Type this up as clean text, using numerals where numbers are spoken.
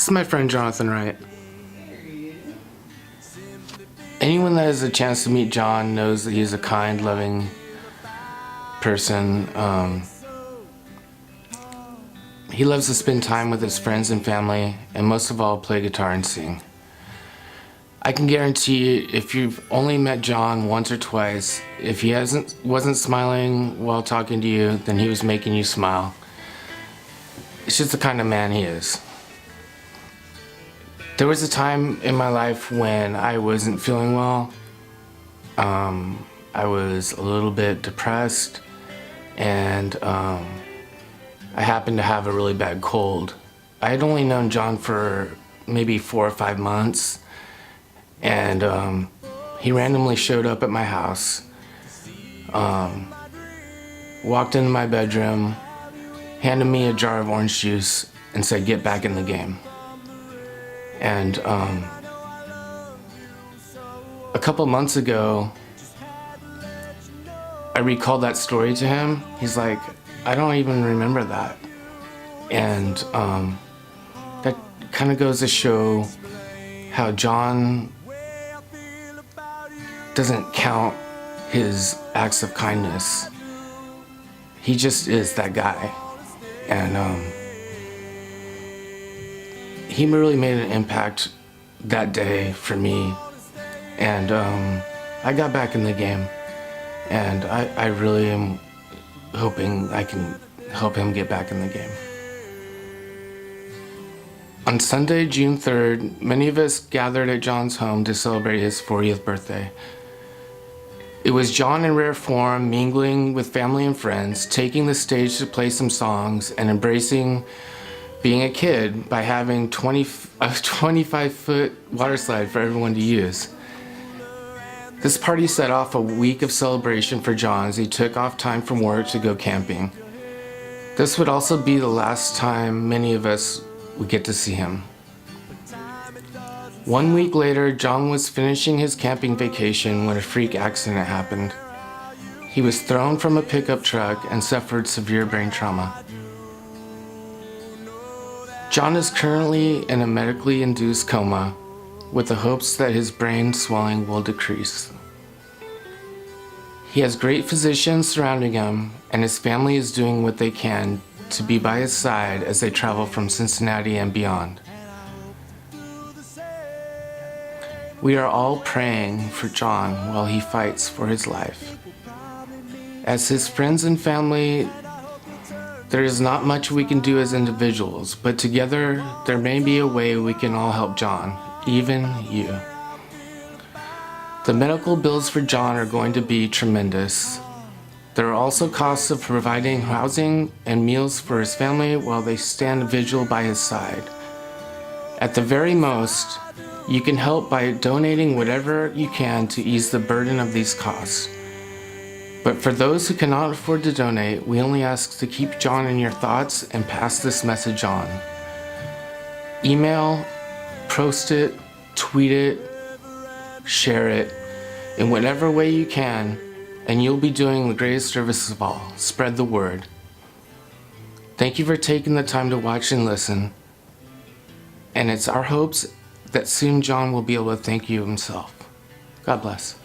is my friend Jonathan Wright. Anyone that has a chance to meet John knows that he's a kind, loving person. He loves to spend time with his friends and family, and most of all, play guitar and sing. I can guarantee you, if you've only met John once or twice, if he wasn't smiling while talking to you, then he was making you smile. It's just the kind of man he is. There was a time in my life when I wasn't feeling well. I was a little bit depressed, and I happened to have a really bad cold. I had only known John for maybe 4 or 5 months, and he randomly showed up at my house, walked into my bedroom, handed me a jar of orange juice, and said, "Get back in the game." And a couple months ago, I recalled that story to him. He's like, "I don't even remember that." And that kind of goes to show how John doesn't count his acts of kindness. He just is that guy. And he really made an impact that day for me. And I got back in the game. And I really am hoping I can help him get back in the game. On Sunday, June 3rd, many of us gathered at John's home to celebrate his 40th birthday. It was John in rare form, mingling with family and friends, taking the stage to play some songs, and embracing being a kid by having a 25-foot water slide for everyone to use. This party set off a week of celebration for John as he took off time from work to go camping. This would also be the last time many of us would get to see him. 1 week later, John was finishing his camping vacation when a freak accident happened. He was thrown from a pickup truck and suffered severe brain trauma. John is currently in a medically induced coma with the hopes that his brain swelling will decrease. He has great physicians surrounding him, and his family is doing what they can to be by his side as they travel from Cincinnati and beyond. We are all praying for John while he fights for his life. As his friends and family, there is not much we can do as individuals, but together there may be a way we can all help John, even you. The medical bills for John are going to be tremendous. There are also costs of providing housing and meals for his family while they stand vigil by his side. At the very most, you can help by donating whatever you can to ease the burden of these costs. But for those who cannot afford to donate, we only ask to keep John in your thoughts and pass this message on. Email, post it, tweet it, share it, in whatever way you can, and you'll be doing the greatest service of all. Spread the word. Thank you for taking the time to watch and listen. And it's our hopes that soon John will be able to thank you himself. God bless.